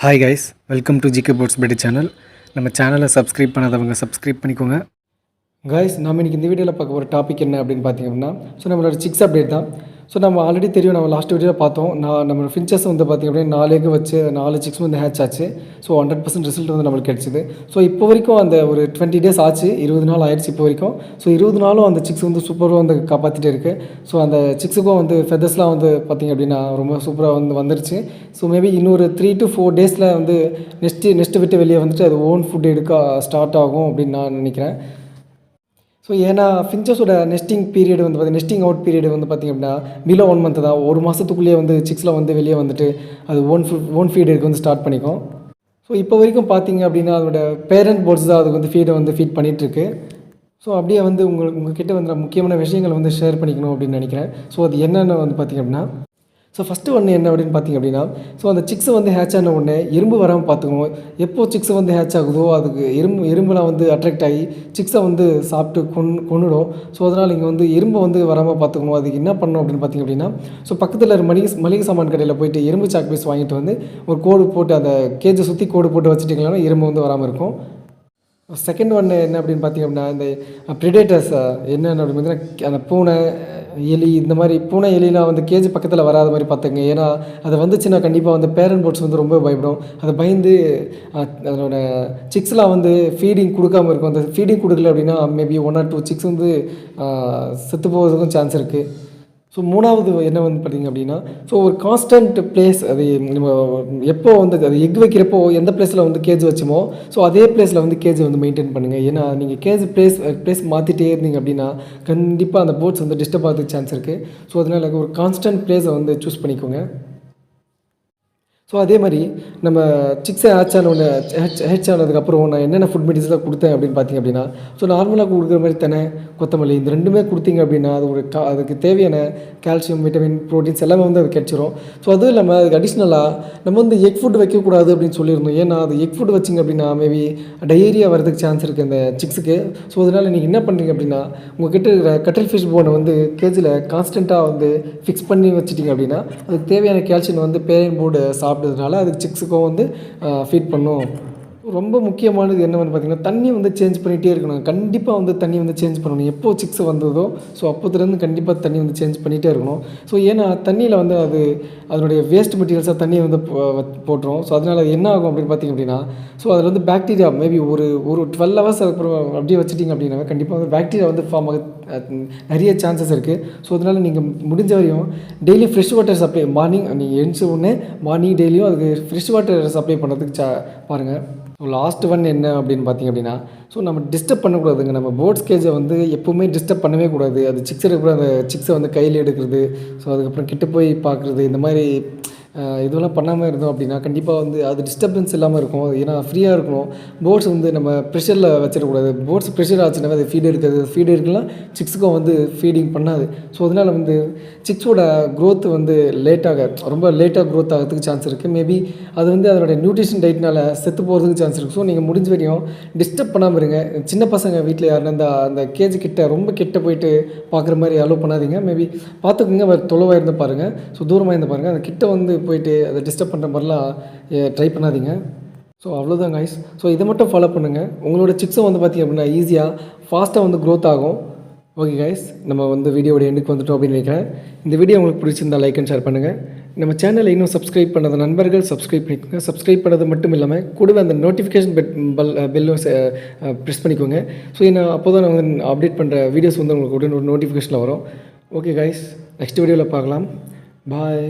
Hi guys, welcome to GK போர்ட்ஸ் பெட்டி channel. நம்ம சேனலை சப்ஸ்கிரைப் பண்ணாதவங்க சப்ஸ்கிரைப் பண்ணிக்கோங்க. கைஸ், நம்ம இன்றைக்கி இந்த வீடியோவில் பார்க்க ஒரு டாபிக் என்ன அப்படின்னு பார்த்தீங்க அப்படின்னா, நம்மளோட சிக்ஸ் அப்டேட் தான். நம்ம ஆல்ரெடி தெரியும், நம்ம லாஸ்ட் வீடியோவில் பார்த்தோம். நம்ம ஃபின்ச்சஸ் பார்த்திங்க அப்படின்னா 4 எக் வச்சு 4 சிக்ஸ் ஹேட்ச் ஆச்சு. 100% ரிசல்ட் நம்மளுக்கு கிடச்சிது. இப்போ வரைக்கும் அந்த ஒரு 20 டேஸ் ஆச்சு, 20 நாள் ஆயிடுச்சு இப்போ வரைக்கும். 20 நாளும் அந்த சிக்ஸ் சூப்பராக காப்பாற்றிட்டே இருக்குது. அந்த சிக்ஸுக்கும் ஃபெதர்ஸ்லாம் பார்த்திங்க அப்படின்னா ரொம்ப சூப்பராக வந்துருச்சு. மேபி இன்னொரு 3 to 4 டேஸில் நெக்ஸ்ட்டு விட்டு வெளியே வந்துட்டு அது ஓன் ஃபுட் எடுக்க ஸ்டார்ட் ஆகும் அப்படின்னு நான் நினைக்கிறேன். ஏன்னா ஃபின்ச்சஸோட nesting period nesting out period பார்த்திங்க அப்படின்னா பிலோ 1 மந்த் தான். ஒரு மாதத்துக்குள்ளேயே சிக்ஸில் வெளியே வந்துட்டு அது ஓன் ஃபீட் எடுக்க ஸ்டார்ட் பண்ணிக்கும். இப்போ வரைக்கும் பார்த்திங்க அப்படின்னா அதோட பேரண்ட் போர்ட்ஸ் தான் அதுக்கு ஃபீட் பண்ணிகிட்ருக்கு. அப்படியே உங்கள்கிட்ட முக்கியமான விஷயங்களை ஷேர் பண்ணிக்கணும் அப்படின்னு நினைக்கிறேன். அது என்னென்னு பார்த்திங்க அப்படின்னா, ஃபஸ்ட்டு ஒன்று என்ன அப்படின்னு பார்த்திங்க அப்படின்னா, அந்த சிக்ஸ் ஹேட்ச் ஆன உடனே எறும்பு வராமல் பார்த்துக்கணும். எப்போது சிக்ஸ் ஹேட்ச் ஆகுதோ அதுக்கு எறும்புலாம் அட்ராக்ட் ஆகி சிக்ஸை சாப்பிட்டு கொன்னுடும். அதனால் இங்கே எறும்பு வராமல் பார்த்துக்கணும். அதுக்கு என்ன பண்ணணும் அப்படின்னு பார்த்திங்க அப்படின்னா, பக்கத்தில் மளிகை சாமான் கடையில் போய்ட்டு எறும்பு சாக் பீஸ் வாங்கிட்டு ஒரு கோடு போட்டு அந்த கேஜை சுற்றி கோடு போட்டு வச்சுட்டிங்கன்னா எறும்பு வராமல் இருக்கும். செகண்ட் ஒன்று என்ன அப்படின்னு பார்த்திங்க அப்படின்னா, இந்த ப்ரிடேட்டர்ஸ் என்னென்ன அப்படின்னு பார்த்தீங்கன்னா, அந்த பூனை, எலி, இந்த மாதிரி பூனை எலிலாம் கேஜ் பக்கத்தில் வராத மாதிரி பார்த்துங்க. ஏன்னா அதை வந்துச்சுன்னா கண்டிப்பாக பேரண்ட் போர்ட்ஸ் ரொம்ப பயப்படும். அதை பயந்து அதனோட சிக்ஸ்லாம் ஃபீடிங் கொடுக்காமல் இருக்கும். அந்த ஃபீடிங் கொடுக்கல அப்படின்னா மேபி 1 or 2 சிக்ஸ் செத்து போகிறதுக்கும் சான்ஸ் இருக்குது. மூணாவது என்ன பார்த்திங்க அப்படின்னா, ஒரு கான்ஸ்டன்ட் பிளேஸ், அது நம்ம எப்போ அது எக் வைக்கிறப்போ எந்த பிளேஸில் கேஜ் வச்சோமோ அதே பிளேஸில் கேஜ் மெயின்டைன் பண்ணுங்கள். ஏன்னா நீங்கள் கேஜ் பிளேஸ் மாற்றிட்டே இருந்தீங்க அப்படின்னா கண்டிப்பாக அந்த போர்ட்ஸ் டிஸ்டர்ப் ஆகிறதுக்கு சான்ஸ் இருக்குது. அதனால் ஒரு கான்ஸ்டன்ட் பிளேஸை சூஸ் பண்ணிக்கோங்க. அதே மாதிரி நம்ம சிக்ஸை ஹேட்ச் ஆனதுக்கப்புறம் நான் என்னென்ன ஃபுட் மெட்டீரியல்ஸாக கொடுத்தேன் அப்படின்னு பார்த்திங்க அப்படின்னா, நார்மலாக கொடுக்குற மாதிரி தெனை, கொத்தமல்லி, இந்த ரெண்டுமே கொடுத்தீங்க அப்படின்னா அது அதுக்கு தேவையான கால்சியம், விட்டமின், ப்ரோட்டீன்ஸ் எல்லாமே அது கிடச்சிரும். அதுவும் இல்லாமல் அதுக்கு அடிஷ்னலாக நம்ம எக் ஃபுட் வைக்கக்கூடாது அப்படின்னு சொல்லியிருந்தோம். ஏன்னா அது எக் ஃபுட் வச்சிங்க அப்படின்னா மேபி டயேரியா வரதுக்கு சான்ஸ் இருக்குது அந்த சிக்ஸுக்கு. அதனால் நீங்கள் என்ன பண்ணுறீங்க அப்படின்னா, உங்கள்கிட்ட இருக்கிற கட்டில் ஃபிஷ் போனை கேஜில் கான்ஸ்டண்ட்டாக ஃபிக்ஸ் பண்ணி வச்சிட்டிங்க அப்படின்னா அதுக்கு தேவையான கால்சியம் பேரண்ட் போர்டு சாப்பிட்டதுனால அதுக்கு சிக்ஸுக்கும் ஃபீட் பண்ணும். ரொம்ப முக்கியமானது என்ன பார்த்திங்கன்னா, தண்ணி சேஞ்ச் பண்ணிகிட்டே இருக்கணும். கண்டிப்பாக தண்ணி சேஞ்ச் பண்ணணும். எப்போது சிக்ஸ் வந்ததோ அப்போதுலேருந்து கண்டிப்பாக தண்ணி சேஞ்ச் பண்ணிகிட்டே இருக்கணும். ஏன்னா தண்ணியில் அது அதனுடைய வேஸ்ட் மெட்டீரியல்ஸாக தண்ணியை போட்டுரும். அதனால் அது என்ன ஆகும் அப்படின்னு பார்த்திங்க அப்படின்னா, அதில் பாக்டீரியா மேபி ஒரு 12 hours அதுக்கப்புறம் அப்படியே வச்சுட்டிங்க அப்படின்னா கண்டிப்பாக பாக்டீரியா ஃபார்ம் ஆக நிறைய சான்சஸ் இருக்குது. அதனால் நீங்கள் முடிஞ்ச வரையும் டெய்லி ஃப்ரெஷ் வாட்டர் சப்ளை நீங்கள் எழுந்த உடனே மார்னிங் டெய்லியும் அதுக்கு ஃப்ரெஷ் வாட்டர் சப்ளை பண்ணுறதுக்கு பாருங்கள். லாஸ்ட் ஒன் என்ன அப்படின்னு பார்த்திங்க அப்படின்னா, நம்ம டிஸ்டர்ப் பண்ணக்கூடாதுங்க. நம்ம போர்ட்ஸ் கேஜை எப்போவுமே டிஸ்டர்ப் பண்ணவே கூடாது. அது சிக்ஸ் எடுக்கிற அந்த சிக்ஸை கையில் எடுக்கிறது, அதுக்கப்புறம் கிட்ட போய் பார்க்குறது, இந்த மாதிரி இதெல்லாம் பண்ணாமல் இருந்தோம் அப்படின்னா கண்டிப்பாக அது டிஸ்டர்பன்ஸ் இல்லாமல் இருக்கும். ஏன்னா ஃப்ரீயாக இருக்கணும். போர்ட்ஸ் நம்ம ப்ரெஷரில் வச்சிடக்கூடாது. போர்ட்ஸ் ப்ரெஷர் ஆச்சுன்னா அது ஃபீட் எடுக்கலாம் சிக்ஸுக்கும் ஃபீடிங் பண்ணாது. அதனால் சிக்ஸோட க்ரோத் ரொம்ப லேட்டாக க்ரோத் ஆகிறதுக்கு சான்ஸ் இருக்குது. மேபி அது அதனோட நியூட்ரிஷன் டயட்னால் செத்து போகிறதுக்கு சான்ஸ் இருக்குது. நீங்கள் முடிஞ்ச வரையும் டிஸ்டர்ப் பண்ணாமல் இருங்க. சின்ன பசங்க வீட்டில் யாருன்னா அந்த கேஜ் கிட்ட ரொம்ப கிட்ட போயிட்டு பார்க்குற மாதிரி அலோவ் பண்ணாதீங்க. மேபி பார்த்துக்குங்க, தொலைவாக இருந்து பாருங்கள், தூரமாக இருந்து பாருங்கள். அந்த கிட்ட போயிட்டு அதை டிஸ்டர்ப் பண்ணுற மாதிரிலாம் ட்ரை பண்ணாதீங்க. அவ்வளோதான் கைஸ். இதை மட்டும் ஃபாலோ பண்ணுங்கள். உங்களோட சிக்ஸும் பார்த்திங்க அப்படின்னா ஈஸியாக ஃபாஸ்ட்டாக க்ரோத் ஆகும். ஓகே கைஸ், நம்ம வீடியோட எண்டுக்கு வந்துட்டோம் அப்படின்னு நினைக்கிறேன். இந்த வீடியோ உங்களுக்கு பிடிச்சிருந்தால் லைக் அண்ட் ஷேர் பண்ணுங்கள். நம்ம சேனலை இன்னும் சப்ஸ்கிரைப் பண்ணாத நண்பர்கள் சப்ஸ்கிரைப் பண்ணிக்கோங்க. சப்ஸ்கிரைப் பண்ணது மட்டும் இல்லாமல் கூடவே அந்த நோட்டிஃபிகேஷன் பெல்லும் ப்ரெஸ் பண்ணிக்கோங்க. ஏன்னா அப்போ தான் நான் அப்டேட் பண்ணுற வீடியோஸ் உங்களுக்கு உடனே ஒரு நோட்டிஃபிகேஷனில் வரும். ஓகே கைஸ், நெக்ஸ்ட் வீடியோவில் பார்க்கலாம். பாய்.